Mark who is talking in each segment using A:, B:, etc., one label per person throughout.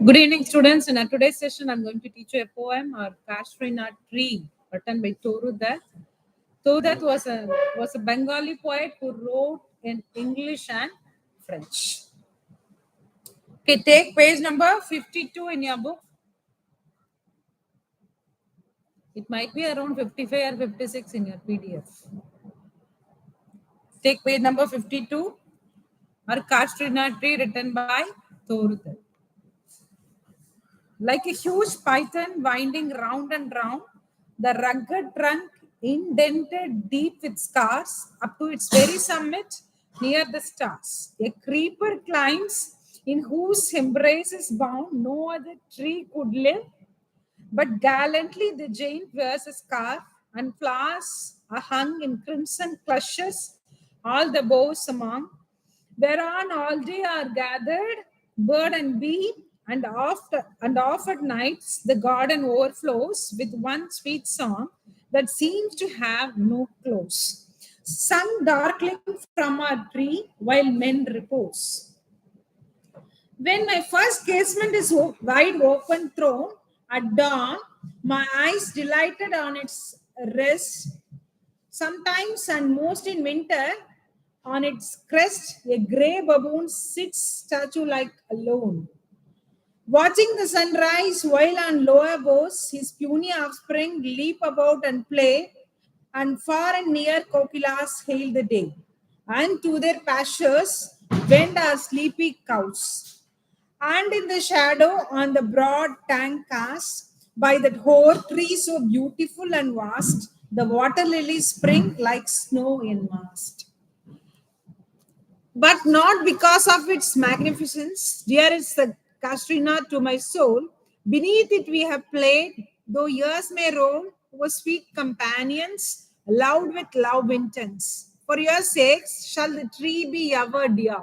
A: Good evening, students. In our today's session, I'm going to teach you a poem or Kashrina Tree, written by Torudat. Torudat was a Bengali poet who wrote in English and French. Okay, take page number 52 in your book. It might be around 55 or 56 in your PDF. Take page number 52 or Kashrina Tree, written by Torudat. Like a huge python winding round and round, the rugged trunk indented deep with scars up to its very summit near the stars. A creeper climbs in whose embrace is bound no other tree could live, but gallantly the giant wears a scarf and flowers are hung in crimson clutches, all the boughs among, whereon all day are gathered bird and bee, and off at nights the garden overflows with one sweet song that seems to have no close, sung darkling from our tree while men repose. When my first casement is wide open thrown at dawn, my eyes delighted on its rest. Sometimes and most in winter, on its crest, a grey baboon sits statue-like alone. Watching the sunrise while on lower boughs, his puny offspring leap about and play, and far and near kokilas hail the day. And to their pastures wend our sleepy cows. And in the shadow on the broad tank cast, by that hoar tree so beautiful and vast, the water lilies spring like snow in mast. But not because of its magnificence, dear is the Kastrina to my soul. Beneath it we have played, though years may roll, over sweet companions, loud with love intense. For your sakes shall the tree be ever dear.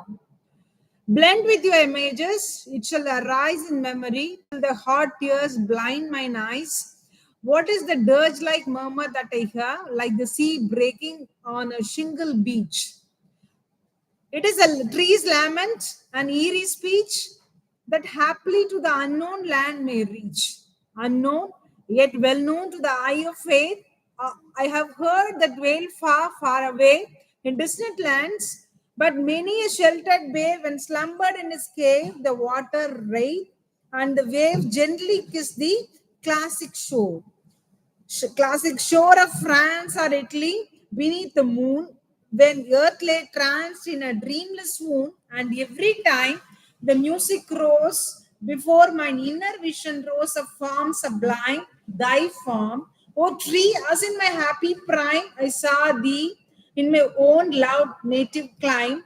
A: Blend with your images, it shall arise in memory, till the hot tears blind mine eyes. What is the dirge-like murmur that I hear, like the sea breaking on a shingle beach? It is a tree's lament, an eerie speech that happily to the unknown land may reach. Unknown, yet well known to the eye of faith, I have heard that wail far, far away in distant lands, but many a sheltered bay when slumbered in his cave, the water raved and the wave gently kissed the classic shore. Classic shore of France or Italy beneath the moon, when earth lay tranced in a dreamless swoon, and every time the music rose before mine inner vision rose a form sublime, thy form, O tree, as in my happy prime I saw thee in my own loved native clime.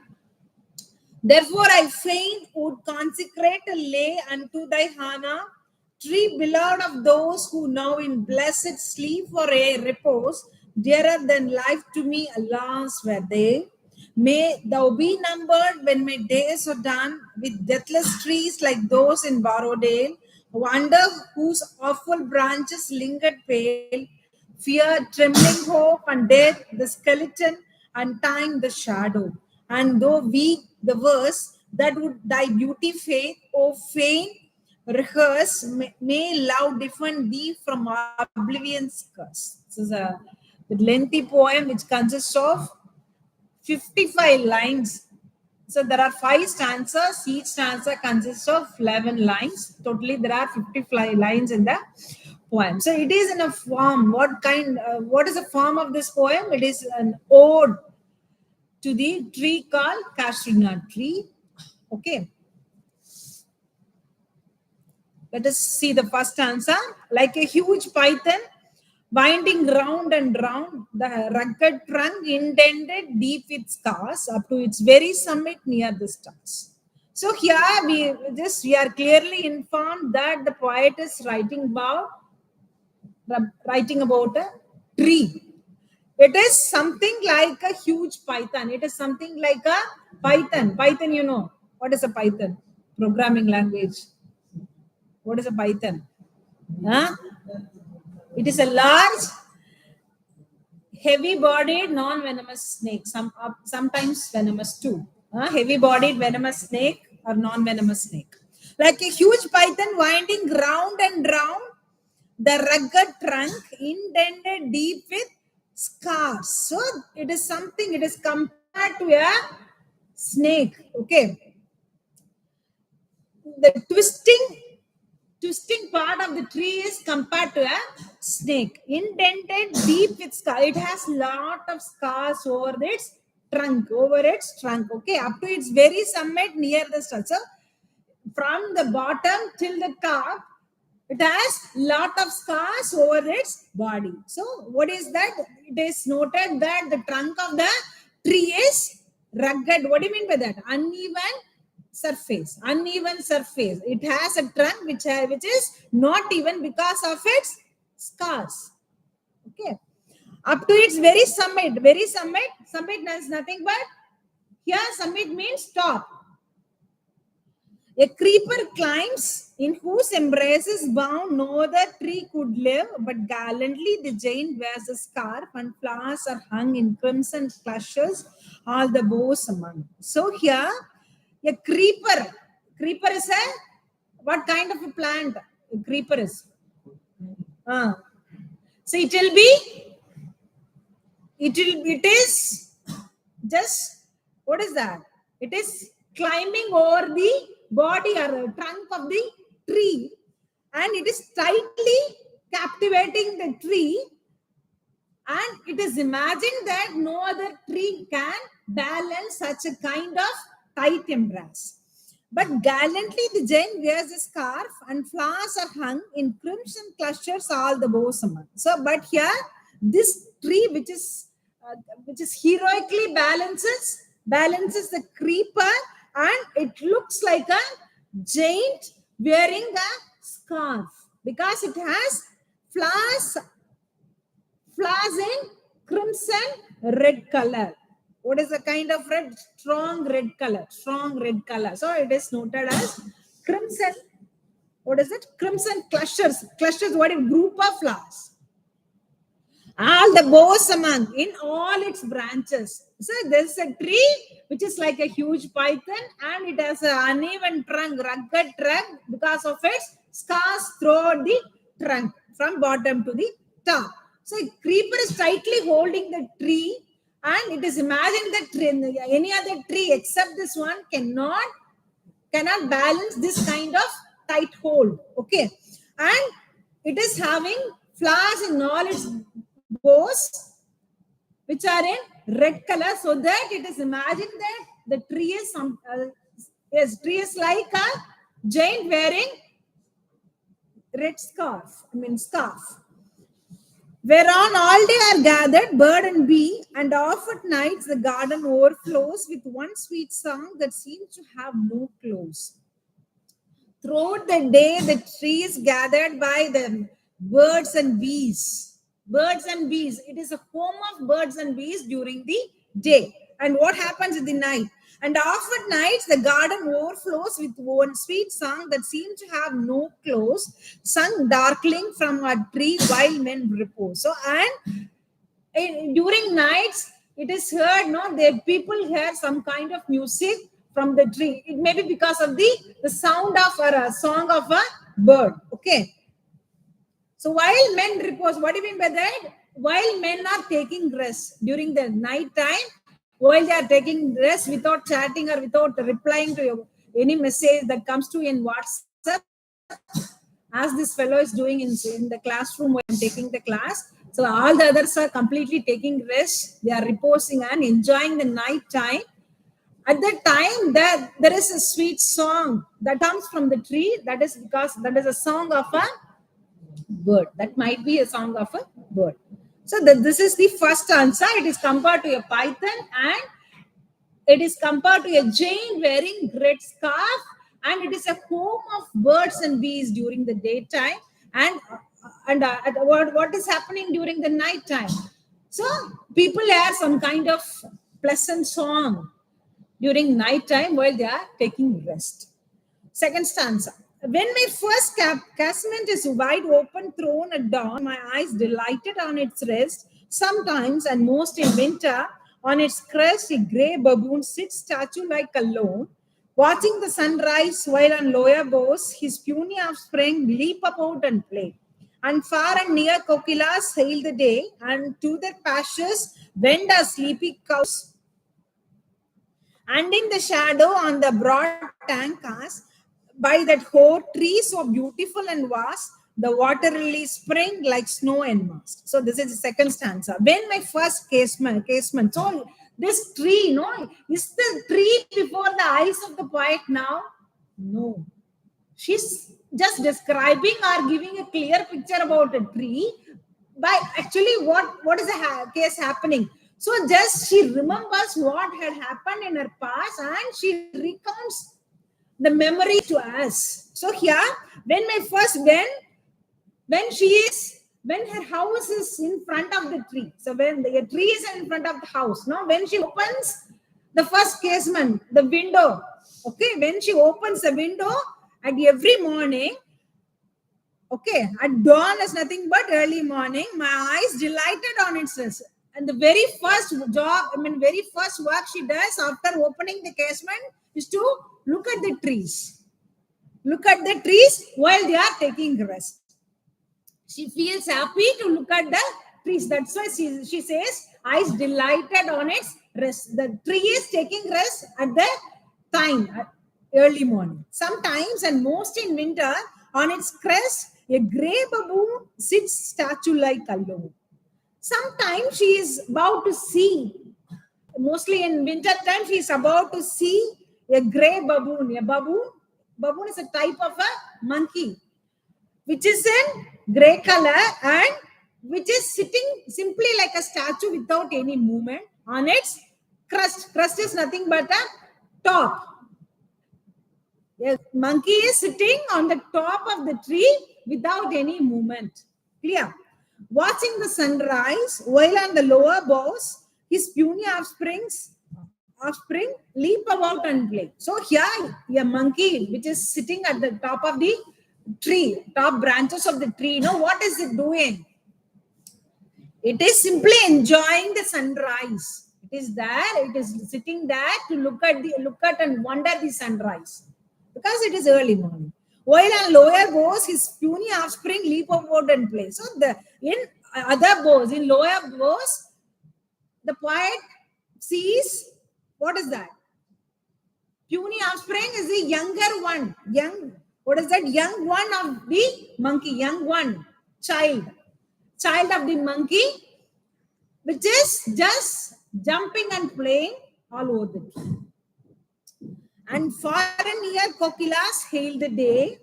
A: Therefore I fain would consecrate a lay unto thy Hana, tree beloved of those who now in blessed sleep for a repose, dearer than life to me, alas, were they. May thou be numbered when my days are done with deathless trees like those in Borrowdale, under whose awful branches lingered pale, fear, trembling hope, and death, the skeleton, and time, the shadow. And though weak the verse that would thy beauty faith, O fain rehearse, may love defend thee from oblivion's curse. This is a lengthy poem which consists of 55 lines. So there are 5 stanzas. Each stanza consists of 11 lines. Totally, there are 55 lines in the poem. So it is in a form. What is the form of this poem? It is an ode to the tree called Kashrina tree. Okay. Let us see the first stanza. Like a huge python, winding round and round, the rugged trunk indented deep with scars up to its very summit near the stars. So here we are clearly informed that the poet is writing about a tree. It is something like a huge python. It is something like a python. Python, you know. What is a python? Programming language. What is a python? Huh? It is a large, heavy-bodied, non-venomous snake. Sometimes venomous too. Heavy-bodied venomous snake or non-venomous snake. Like a huge python winding round and round, the rugged trunk indented deep with scars. So it is something, it is compared to a snake. Okay. The twisting part of the tree is compared to a snake, indented deep with scar. It has lot of scars over its trunk, Okay, up to its very summit near the structure. From the bottom till the top, it has lot of scars over its body. So what is that? It is noted that the trunk of the tree is rugged. What do you mean by that? Uneven surface. It has a trunk which is not even because of its scars. Okay, up to its very summit is nothing but, here summit means top. A creeper climbs, in whose embraces bound no other tree could live, but gallantly the giant wears a scarf, and flowers are hung in crimson clusters, all the boughs among. So here, a creeper is a, what kind of a plant? A creeper is. So it is just, what is that? It is climbing over the body or the trunk of the tree, and it is tightly captivating the tree, and it is imagined that no other tree can balance such a kind of tight embrace. But gallantly the giant wears a scarf, and flowers are hung in crimson clusters all the boughs among. So, but here, this tree which is heroically balances the creeper, and it looks like a giant wearing a scarf, because it has flowers in crimson red color. What is the kind of red? Strong red color. So it is noted as crimson. What is it? Crimson clusters. What a group of flowers. All the boughs among, in all its branches. So there's a tree which is like a huge python, and it has an uneven trunk, rugged trunk, because of its scars throughout the trunk from bottom to the top. So a creeper is tightly holding the tree, and it is imagined that any other tree except this one cannot balance this kind of tight hold. Okay, and it is having flowers in all its boughs, which are in red color, so that it is imagined that the tree is like a giant wearing red scarf. Whereon all day are gathered bird and bee, and off at nights the garden overflows with one sweet song that seems to have no close. Throughout the day, the tree is gathered by the birds and bees. It is a home of birds and bees during the day. And what happens in the night? And off at nights, the garden overflows with one sweet song that seems to have no close, sung darkling from a tree while men repose. So, and during nights, it is heard, no, the people hear some kind of music from the tree. It may be because of the sound of or a song of a bird. Okay. So while men repose, what do you mean by that? While men are taking rest during the night time, while they are taking rest without chatting or without replying to any message that comes to in WhatsApp, as this fellow is doing in the classroom when I'm taking the class. So all the others are completely taking rest. They are reposing and enjoying the night time. At that time, there is a sweet song that comes from the tree. That is because that is a song of a bird. That might be a song of a bird. So this is the first answer. It is compared to a python, and it is compared to a giant wearing red scarf, and it is a home of birds and bees during the daytime. And what is happening during the night time? So people have some kind of pleasant song during night time while they are taking rest. Second stanza. When my first casement is wide open, thrown at dawn, my eyes delighted on its rest. Sometimes, and most in winter, on its crest, a grey baboon sits statue like alone, Watching the sunrise while on lower boughs, his puny offspring leap about and play. And far and near kokilas hail the day, and to their pastures wend our sleepy cows. And in the shadow on the broad tankas, by that whole tree so beautiful and vast, the water lilies spring like snow and mast. So this is the second stanza. When my first casement. So this tree, is the tree before the eyes of the poet now? No. She's just describing or giving a clear picture about a tree by actually what is the case happening. So just she remembers what had happened in her past and she recounts the memory to us. So here, when her house is in front of the tree. So when the tree is in front of the house, when she opens the first casement, the window, okay, when she opens the window at every morning, okay, at dawn is nothing but early morning, my eyes delighted on its rest. And the very first work she does after opening the casement is to look at the trees. Look at the trees while they are taking rest. She feels happy to look at the trees. That's why she says, eyes delighted on its rest. The tree is taking rest at the time, at early morning. Sometimes, and most in winter, on its crest, a grey baboon sits statue-like alone. Sometimes she is about to see, mostly in winter time, she is about to see a grey baboon. A baboon is a type of a monkey, which is in grey color and which is sitting simply like a statue without any movement on its crest. Crest is nothing but a top. A monkey is sitting on the top of the tree without any movement. Clear? Watching the sunrise while on the lower boughs, his puny offspring leap about and play. So here, a monkey which is sitting at the top of the tree, top branches of the tree, what is it doing? It is simply enjoying the sunrise. It is there, it is sitting there to look at and wonder the sunrise because it is early morning. While on lower boughs, his puny offspring leap about and play. So in other boughs, in lower boughs, the poet sees, what is that? Puny offspring is the younger one. What is that? Young one of the monkey. Young one. Child of the monkey, which is just jumping and playing all over the tree. And far and near kokilas hail the day.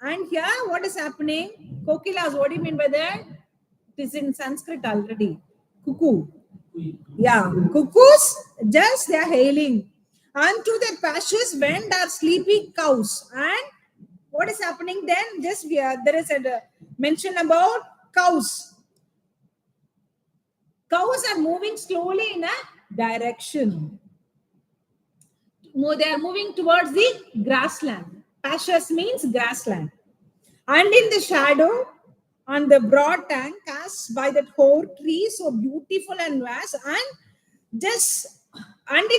A: And here, what is happening? Kokilas, what do you mean by that? It is in Sanskrit already. Cuckoo. Yeah, cuckoos, just they are hailing. And to their pastures went our sleepy cows. And what is happening then? Just there is a mention about cows. Cows are moving slowly in a direction. They are moving towards the grassland. Pastures means grassland. And in the shadow, on the broad tank cast by that whole tree, so beautiful and vast, and in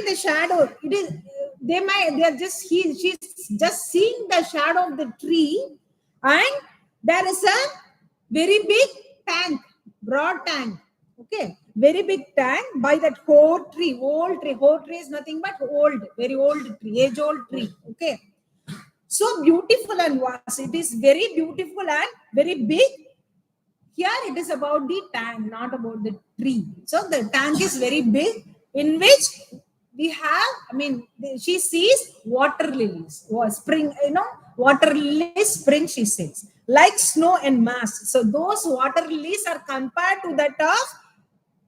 A: the shadow, she's just seeing the shadow of the tree, and there is a very big tank, broad tank. Okay, very big tank by that whole tree. Whole tree is nothing but old, very old tree, age-old tree. Okay, so beautiful and vast. It is very beautiful and very big. Here it is about the tank, not about the tree. So the tank is very big, in which we have, she sees water lilies, or spring, water lilies spring, she says, like snow and mast. So those water lilies are compared to that of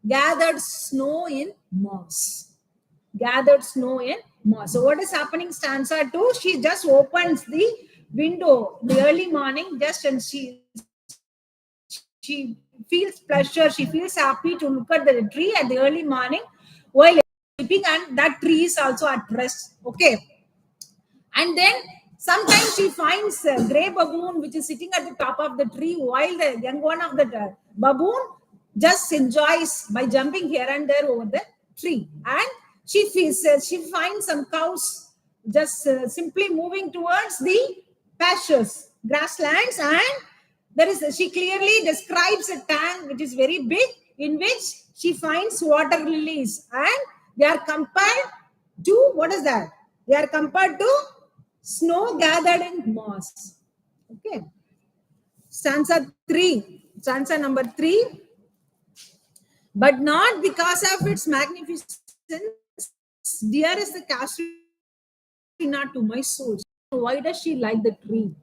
A: gathered snow in moss. Gathered snow in moss. So what is happening, stanza 2? She just opens the window in the early morning, and she feels pleasure, she feels happy to look at the tree at the early morning while sleeping, and that tree is also at rest. Okay. And then sometimes she finds a grey baboon which is sitting at the top of the tree while the young one of the baboon just enjoys by jumping here and there over the tree. And she finds some cows just simply moving towards the pastures, grasslands, and she clearly describes a tank which is very big, in which she finds water lilies, and they are compared to, what is that? They are compared to snow gathered in moss. Okay. Stanza number 3. But not because of its magnificence, dear is the Castrina to my soul. Why does she like the tree?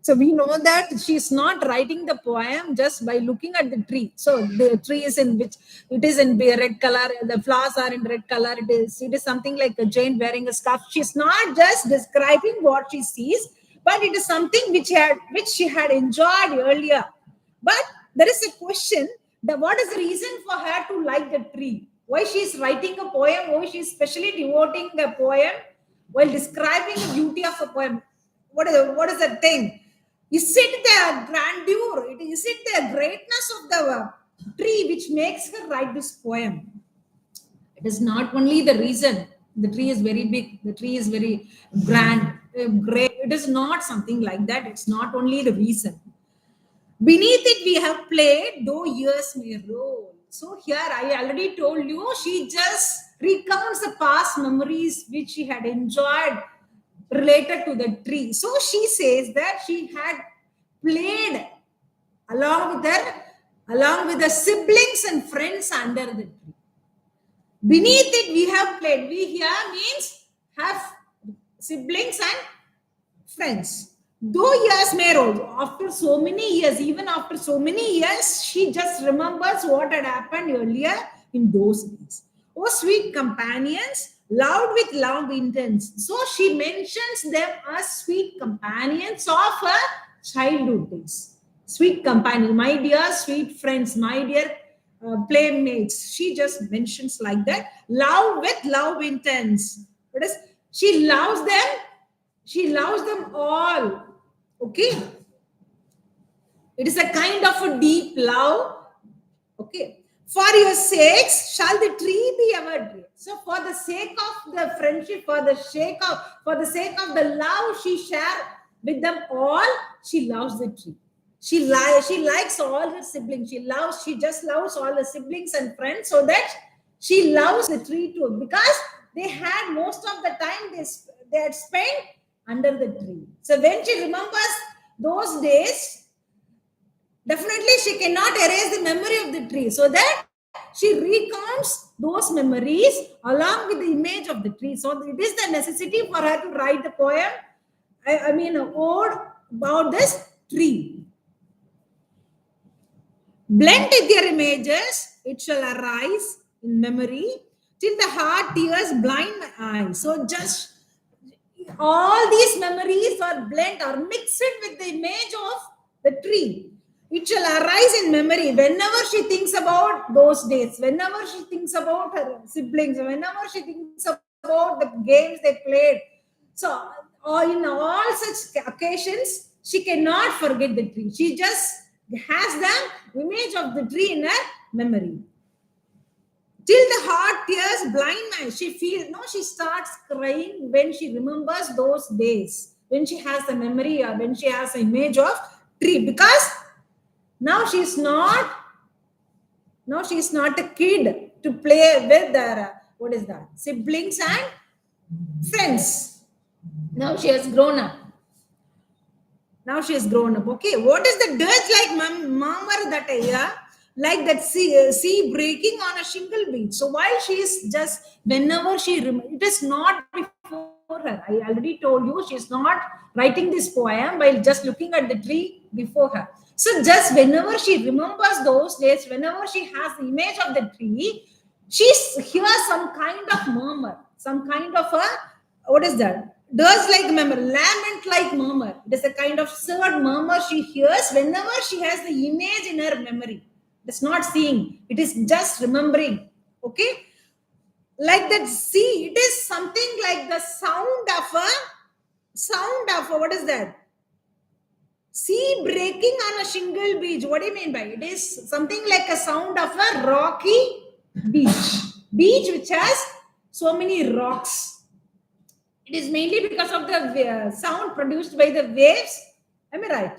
A: So we know that she's not writing the poem just by looking at the tree. So the tree is in which it is in red color, the flowers are in red color. It is something like a Jane wearing a scarf. She's not just describing what she sees, but it is something which she had enjoyed earlier. But there is a question that what is the reason for her to like the tree? Why she is writing a poem? Why she is specially devoting a poem while describing the beauty of a poem? What is the thing? Is it the grandeur? Is it the greatness of the tree which makes her write this poem? It is not only the reason. The tree is very big. The tree is very grand, great. It is not something like that. It's not only the reason. Beneath it, we have played, though years may roll. So here, I already told you, she just recounts the past memories which she had enjoyed related to the tree. So she says that she had played along with the siblings and friends under the tree. Beneath it, we have played. We here means have siblings and friends. Though years may roll, after so many years, even after so many years, she just remembers what had happened earlier in those days. Oh, sweet companions, loved with love intense. So she mentions them as sweet companions of her childhood days. Sweet companion, my dear sweet friends, my dear playmates. She just mentions like that. Love with love intense. What is she loves them? She loves them all. Okay. It is a kind of a deep love. Okay. For your sakes shall the tree be ever dear. So for the sake of the friendship, for the sake of the love she shared with them all, she loves the tree. She likes all her siblings. She just loves all her siblings and friends, so that she loves the tree too, because they had most of the time they had spent under the tree. So when she remembers those days, definitely she cannot erase the memory of the tree. So that she recounts those memories along with the image of the tree. So it is the necessity for her to write the poem, an ode about this tree. Blent with their images, it shall arise in memory till the heart tears blind my eyes. So just all these memories are blent or mixed with the image of the tree. It shall arise in memory whenever she thinks about those days, whenever she thinks about her siblings, whenever she thinks about the games they played. So, in all such occasions, she cannot forget the tree. She just has the image of the tree in her memory. Till the heart tears blind man. She starts crying when she remembers those days, when she has the memory or when she has the image of tree, because now she's not a kid to play with their siblings and friends. Now she has grown up. Okay, what is the dirt like murmur that I hear? Like that sea breaking on a shingle beach. So while she is just, whenever it is not before her. I already told you she's not writing this poem while just looking at the tree before her. So just whenever she remembers those days, whenever she has the image of the tree, she hears some kind of murmur, some kind of a, what is that? Does like murmur, lament like murmur. It is a kind of sad murmur she hears whenever she has the image in her memory. It's not seeing, it is just remembering. Okay, like that sea, it is something like the sound of a, what is that? Sea breaking on a shingle beach. What do you mean by it? It is something like a sound of a rocky beach which has so many rocks It is mainly because of the sound produced by the waves. Am I right?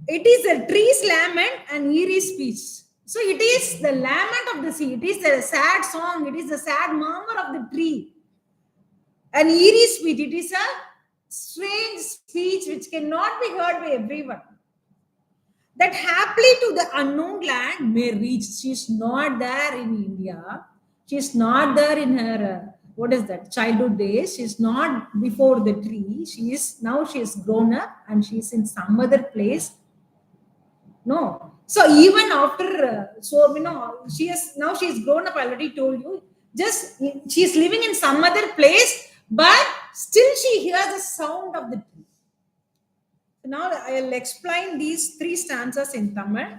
A: It is a tree's lament and eerie speech. So it is the lament of the sea. It is the sad song. It is the sad murmur of the tree. An eerie speech. It is a strange speech which cannot be heard by everyone. That happily to the unknown land may reach. She is not there in India. She is not there in her what is that childhood days. She is not before the tree. She is now. She is grown up and she is in some other place. No. So even after she is grown up. I already told you. Just she is living in some other place, but still she hears the sound of the tree. Now I'll explain these 3 stanzas in Tamil.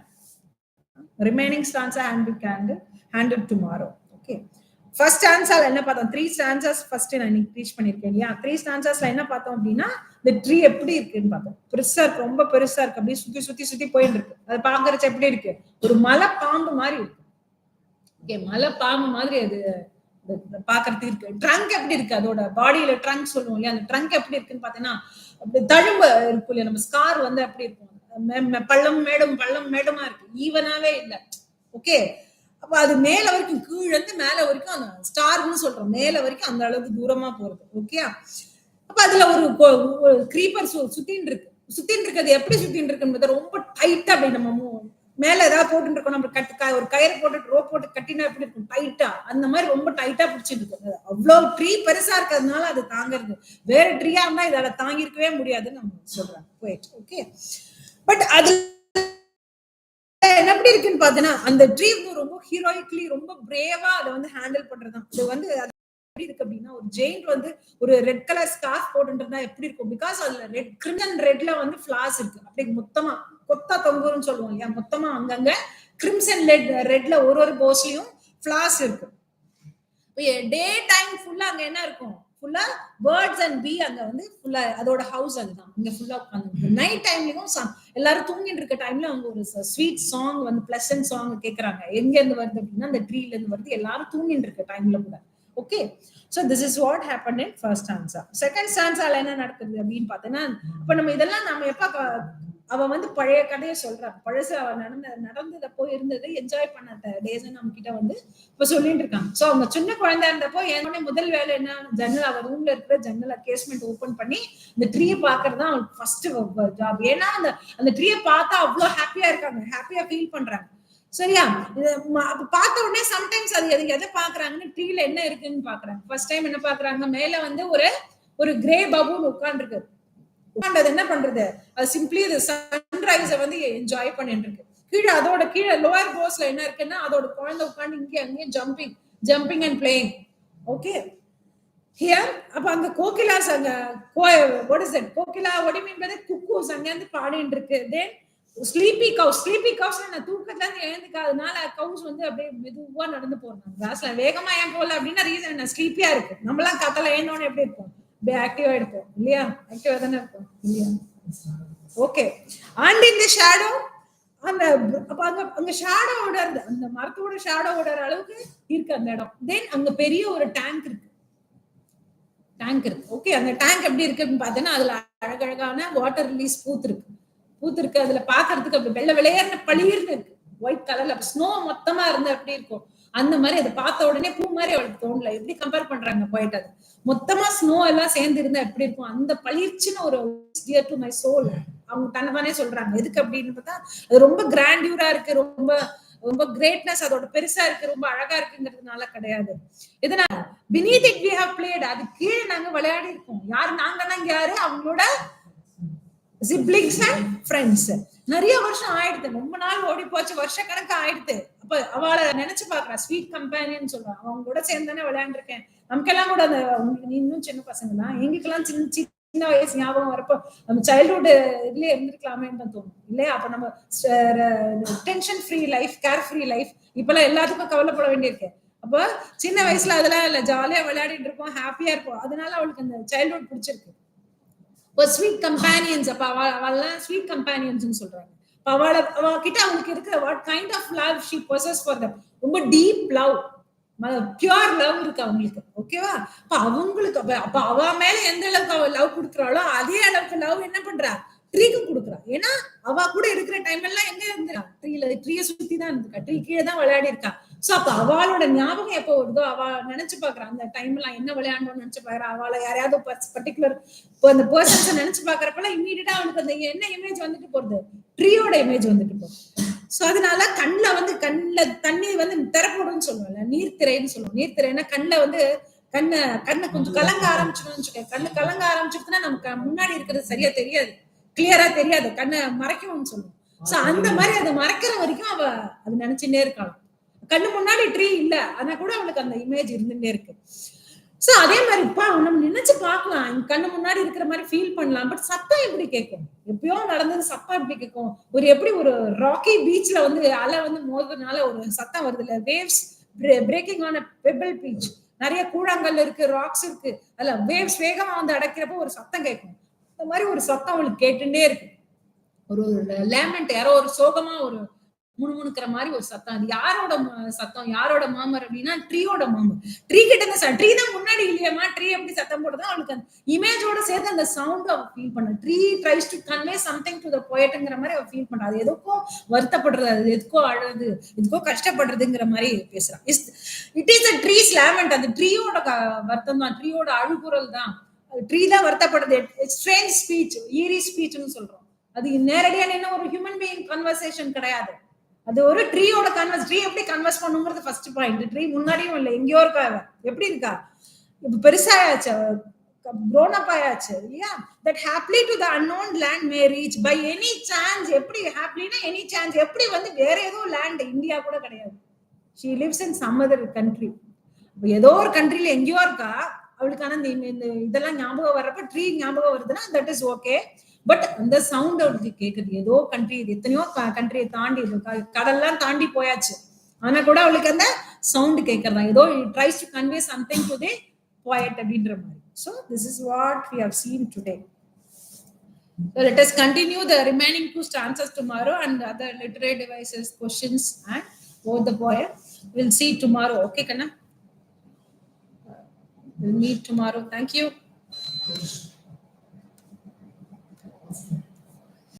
A: Remaining stanza handled tomorrow. Okay. First stanza என்ன பார்த்தோம் 3 stanzas first நான் teach பண்ணிருக்கேன் இல்லையா 3 stanzasல என்ன பார்த்தோம் அப்படின்னா the tree எப்படி இருக்குன்னு பார்த்தோம் பெருசா இருக்கு ரொம்ப பெருசா இருக்கு அப்படியே சுத்தி போயிட்டு இருக்கு அது பாக்குறச்ச எப்படி இருக்கு ஒரு மலை பாம்பு மாதிரி இருக்கு ஓகே மலை பாம்பு மாதிரி அது பாக்குறதுக்கு இருக்கு ட்ரங்க் எப்படி இருக்கு அதோட பாடியில ட்ரங்க் சொல்லுவோம் இல்லையா அந்த ட்ரங்க் எப்படி இருக்குன்னு பாத்தீங்கன்னா அப்படி தழும்பு இருக்கும் இல்லையா நம்ம ஸ்கார் வந்து அப்படி இருக்கும் பள்ளம் மேடுமா இருக்கு ஈவனாவே இல்லை ஓகே அப்ப அது மேல வரைக்கும் கீழே இருந்து மேல வரைக்கும் அந்த ஸ்டார்னு சொல்றோம் மேல வரைக்கும் அந்த அளவுக்கு தூரமா போறது ஓகே அப்ப அதுல ஒரு கிரீப்பர் சுத்தின்னு இருக்கிறது எப்படி சுத்தின்னு இருக்குன்னு ரொம்ப டைட்டா அப்படி நம்ம மேல ஏதாவது போட்டு இருக்கோம் நம்ம ஒரு கயிறு போட்டு ரோப் போட்டு கட்டினா எப்படி இருக்கும் டைட்டா அந்த மாதிரி ரொம்ப டைட்டா பிடிச்சிட்டு இருக்கு அவ்வளவு ட்ரீ பெருசா இருக்கிறதுனால அது தாங்கிறது வேற ட்ரீயா இருந்தா இதால தாங்கி இருக்கவே முடியாதுன்னு நம்ம சொல்றாங்க போயிட்டு ஓகே பட் அது எப்படி இருக்குன்னு பாத்தீங்கன்னா அந்த ட்ரீ வந்து ரொம்ப ஹீரோயிக்லி ரொம்ப பிரேவா அதை வந்து ஹேண்டில் பண்றதுதான் அது வந்து எப்படி இருக்கு அப்படின்னா ஒரு ஜெயிண்ட் வந்து ஒரு ரெட் கலர் ஸ்கார்ஃப் போட்டுன்றதா எப்படி இருக்கும் பிகாஸ் அதுல ரெட் கிரிம்சன் ரெட்ல வந்து ஃபிளார்ஸ் இருக்கு அப்படி மொத்தமா கொத்தா தொங்குன்னு சொல்லுவோம் இல்லையா மொத்தமா அங்கங்க கிரிம்சன் ரெட்ல ஒரு போஸ்லயும் ஃபிளார்ஸ் இருக்கு டே டைம் ஃபுல்லா அங்க என்ன இருக்கும் ஃபுல்லா பேர்ட்ஸ் அண்ட் பீ அங்க வந்து ஃபுல்லா அதோட ஹவுஸ் அதுதான் இங்க ஃபுல்லா உட்காந்து நைட் டைம்லயும் எல்லாரும் தூங்கிட்டு இருக்க டைம்ல அவங்க ஒரு ஸ்வீட் சாங் வந்து பிளசன்ட் சாங் கேக்குறாங்க எங்க இருந்து வருது அப்படின்னா அந்த ட்ரீல இருந்து வருது எல்லாரும் தூங்கிட்டு இருக்க டைம்ல கூட okay so this is what happen in first stanza second ஸ்டான்ஸால என்ன நடக்குது அப்படின்னு பாத்தீங்கன்னா இப்ப நம்ம இதெல்லாம் நம்ம எப்ப அவ வந்து பழைய கதையை சொல்றான் பழசு அவ நடந்ததப்போ இருந்தது என்ஜாய் பண்ண டேஸ் நம்ம கிட்ட வந்து இப்ப சொல்லிட்டு இருக்காங்க சோ அவங்க சின்ன குழந்தை இருந்தப்போ என்னோட முதல் வேலை என்ன ஜன்னல் அவ ரூம்ல இருக்கிற ஜன்னல் கேஸ்மெண்ட் ஓபன் பண்ணி இந்த ட்ரீயை பாக்குறதுதான் அவங்களுக்கு ஃபர்ஸ்ட் ஜாப் ஏன்னா அந்த ட்ரீயை பார்த்தா அவ்வளவு ஹாப்பியா இருக்காங்க ஹாப்பியா ஃபீல் பண்றாங்க சரியா பார்த்த உடனே சம்டைம்ஸ் அது எதை பாக்குறாங்கன்னு ட்ரீல என்ன இருக்குன்னு பாக்குறாங்க ஃபர்ஸ்ட் டைம் என்ன பாக்குறாங்க மேல வந்து ஒரு கிரே பபூன் உட்கார்ந்து இருக்கு அது என்ன பண்றது அது சிம்பிளி சன்ரைஸ வந்து என்ஜாய் பண்ணிட்டு இருக்கு கீழே லோயர் போஸ்ல என்ன இருக்குன்னா அதோட குழந்தை உட்காந்து இங்கே அங்கேயும் jumping and playing okay here அப்ப அங்க கோகிலாஸ் அங்க what is that Kokila what do you mean by that cuckoos அங்க இருந்து பாடிட்டு இருக்கு தென் ஸ்லீப்பி கவுஸ் நான் தூக்கத்துல இருந்து எழுந்துக்காதனால கவுஸ் வந்து அப்படியே மெதுவா நடந்து போறாங்க கிளாஸ்ல வேகமா ஏன் போல அப்படின்னா ரீசன் என்ன ஸ்லீப்பியா இருக்கு நம்மளாம் கத்தல ஏந்தோன்னு எப்படி இருக்கும் ஆக்டிவா இருப்போம் இல்லையா ஆக்டிவா தானே இருப்போம் இல்லையா ஓகே அண்ட் இந்த ஷேடோ அங்க ஷேடோவோட அந்த மரத்தோட ஷேடோவோட அளவுக்கு இருக்கு அந்த இடம் தென் அங்க பெரிய ஒரு டேங்க் இருக்கு ஓகே அந்த டேங்க் எப்படி இருக்குன்னு பாத்தீங்கன்னா அதுல அழகழகான வாட்டர் ரிலீஸ் பூத்திருக்கு அதுல பாக்குறதுக்கு அப்படி வெள்ளை விளையாடுன பளிர்னு இருக்கு ஒயிட் கலர்ல ஸ்னோ மொத்தமா இருந்தா எப்படி இருக்கும் அந்த மாதிரி அதை பார்த்த உடனே பூ மாதிரி அவளுக்கு தோணல எப்படி கம்பேர் பண்றாங்க போயிட்டு அது மொத்தமா ஸ்னோ எல்லாம் சேர்ந்து இருந்தா எப்படி இருக்கும் அந்த பளிர்ச்சின்னு ஒரு டியர் டு மை சோல் அவங்க தன்னதானே சொல்றாங்க எதுக்கு அப்படின்னு பார்த்தா அது ரொம்ப கிராண்டியூரா இருக்கு ரொம்ப கிரேட்னஸ் அதோட பெருசா இருக்கு ரொம்ப அழகா இருக்குங்கிறதுனால கிடையாது இதனால beneath it we have played அது கீழே நாங்க விளையாடி இருக்கோம் நாங்கன்னா யாரு அவங்களோட siblings and friends நிறைய வருஷம் ஆயிடுது ரொம்ப நாள் ஓடி போச்சு வருஷ கணக்கு ஆயிடுது அப்ப அவளை நினைச்சு பாக்குறா ஸ்வீட் கம்பேனியன் சொல்றான் அவங்களோட சேர்ந்து தானே விளையாண்டுருக்கேன் நமக்கெல்லாம் கூட அந்த இன்னும் சின்ன பசங்க தான் எங்களுக்கெல்லாம் சின்ன வயசு ஞாபகம் வரப்போ நம்ம சைல்ட்ஹுட் இதுலயே இருந்திருக்கலாமேன்னு தான் தோணும் இல்லையா அப்ப நம்ம tension free life care free life இப்பெல்லாம் எல்லாத்துக்கும் கவலைப்பட வேண்டியிருக்கு அப்ப சின்ன வயசுல அதெல்லாம் இல்ல ஜாலியா விளையாடிட்டு இருப்போம் ஹாப்பியா இருப்போம் அதனால அவளுக்கு அந்த சைல்ட்ஹுட் பிடிச்சிருக்கு ஸ்வீட் கம்பேனியன்ஸ் அப்ப அவெல்லாம் ஸ்வீட் கம்பேனியன்ஸ் சொல்றாங்க அவ கிட்ட அவங்களுக்கு இருக்கிற what kind of love she possess for them ரொம்ப டீப் லவ் பியூர் லவ் இருக்கு அவங்களுக்கு. ஓகேவா? அப்ப அவங்களுக்கு அப்ப அவ மேல எந்த அளவுக்கு அவ லவ் கொடுக்குறாளோ அதே அளவுக்கு லவ் என்ன பண்றா ட்ரீக்கு கொடுக்குறா. ஏன்னா அவ கூட இருக்கிற டைம் எல்லாம் எங்க இருந்தா ட்ரீய சுத்தி தான் இருந்திருக்கா, ட்ரீ கீழே தான் விளையாடி இருக்கா. சோ அப்ப அவளோட ஞாபகம் எப்போ வருதோ அவ நினைச்சு பாக்குறா அந்த டைம் எல்லாம் என்ன விளையாடணும்னு நினைச்சு பாக்குறா. அவளை யாரையாவது பர்டிகுலர் இப்போ அந்த பர்சன்ஸ் நினைச்சு பாக்குறப்பெல்லாம் இம்மீடியட்டா அவனுக்கு அந்த என்ன இமேஜ் வந்துட்டு போறது, ட்ரீயோட இமேஜ் வந்துட்டு போகுது. சோ அதனால கண்ணுல தண்ணி வந்து திறப்போடுன்னு சொல்லுவாங்க, நீர்த்திரைன்னு சொல்லுவோம். நீர்த்திரைன்னா கண்ணுல வந்து கண்ணு கொஞ்சம் கலங்க ஆரம்பிச்சிடும். கண்ணு கலங்க ஆரம்பிச்சிருச்சுன்னா நமக்கு முன்னாடி இருக்கிறது சரியா தெரியாது, கிளியரா தெரியாது, கண்ணை மறைக்கும்னு சொல்லுவோம். சோ அந்த மாதிரி அதை மறைக்கிற வரைக்கும் அவ அது நினைச்சுட்டே இருக்காள். கண்ணு முன்னாடி ட்ரீ இல்ல ஆனா கூட அவளுக்கு அந்த இமேஜ் இருந்துட்டே இருக்கு. சோ அதே மாதிரி நம்ம நினைச்சு பார்க்கலாம், கண்ணு முன்னாடி இருக்கிற மாதிரி ஃபீல் பண்ணலாம். பட் சத்தம் எப்படி கேட்கும்? எப்பயோ நடந்தது சத்தம் எப்படி கேட்கும்? எப்படி ஒரு ராக்கி பீச்ல வந்து அலை வந்து மோதுறதுனால ஒரு சத்தம் வருது இல்ல, waves breaking on pebble beach, நிறைய கூழாங்கல் இருக்கு, ராக்ஸ் இருக்கு, அதுல வேவ்ஸ் வேகமா வந்து அடைக்கிறப்போ ஒரு சத்தம் கேட்கும். இந்த மாதிரி ஒரு சத்தம் அவளுக்கு கேட்டுட்டே இருக்கு. ஒரு லேமெண்ட், யாரோ ஒரு சோகமா ஒரு முணுமுணுக்கிற மாதிரி ஒரு சத்தம். அது யாரோட சத்தம், யாரோட மாமர் அப்படின்னா ட்ரீயோட மாமர். ட்ரீ கிட்ட இருந்து ட்ரீ தான் முன்னாடி இல்லையம்மா, ட்ரீ எப்படி சத்தம் போடுறதோ அவளுக்கு அந்த இமேஜோட சேர்த்து அந்த சவுண்ட் அவ ஃபீல் பண்ண. Tree tries to convey something to the போயட்ங்கிற மாதிரி அவ ஃபீல் பண்றா. அது எதுக்கோ வருத்தப்படுறது, அது எதுக்கோ அழுது, எதுக்கோ கஷ்டப்படுறதுங்கிற மாதிரி பேசுறா. It is a trees lament. அது ட்ரீயோட வருத்தம் தான், ட்ரீயோட அழுகுரல் தான். ட்ரீ தான் வருத்தப்படுது. ஸ்ட்ரேஞ்ச் ஸ்பீச், ஈரி ஸ்பீச்னு சொல்றோம். அது நேரடியா என்ன ஒரு ஹியூமன் பீயிங் கன்வர்சேஷன் கிடையாது. அது ஒரு ட்ரீயோட ட்ரீ எப்படி கன்வர்ஸ் பண்ணுங்கிறது ஃபர்ஸ்ட் பாயிண்ட். ட்ரீ முன்னாடியும் இல்லை, எங்கேயோ இருக்கா, எப்படி இருக்கா, இப்ப பெருசாயாச்சு, grown up ஆயாச்சு இல்லையா. that happily to the unknown land may reach by any chance. எப்படி happily any chance, எப்படி வந்து வேற ஏதோ லேண்ட், இந்தியா கூட கிடையாது. she lives in some other country. ஏதோ ஒரு கண்ட்ரில எங்கேயோ இருக்கா. அவளுக்கான இந்த இதெல்லாம் ஞாபகம் வர்றப்ப ட்ரீ ஞாபகம் வருதுன்னா தட் இஸ் ஓகே. பட் அந்த சவுண்ட் அவளுக்கு கேக்குது. ஏதோ கண்ட்ரி, எத்தனையோ கண்ட்ரியை தாண்டி, கடல்லாம் தாண்டி போயாச்சு, ஆனா கூட அவளுக்கு அந்த சவுண்ட் கேட்கறதா. ஏதோ ட்ரைஸ் to convey something to the poet அப்படின்ற மாதிரி. So this is what we have seen today. So let us continue the remaining two stanzas tomorrow and other literary devices, questions and both the poem. We'll see tomorrow. Okay, Kanna? We'll meet tomorrow. Thank you.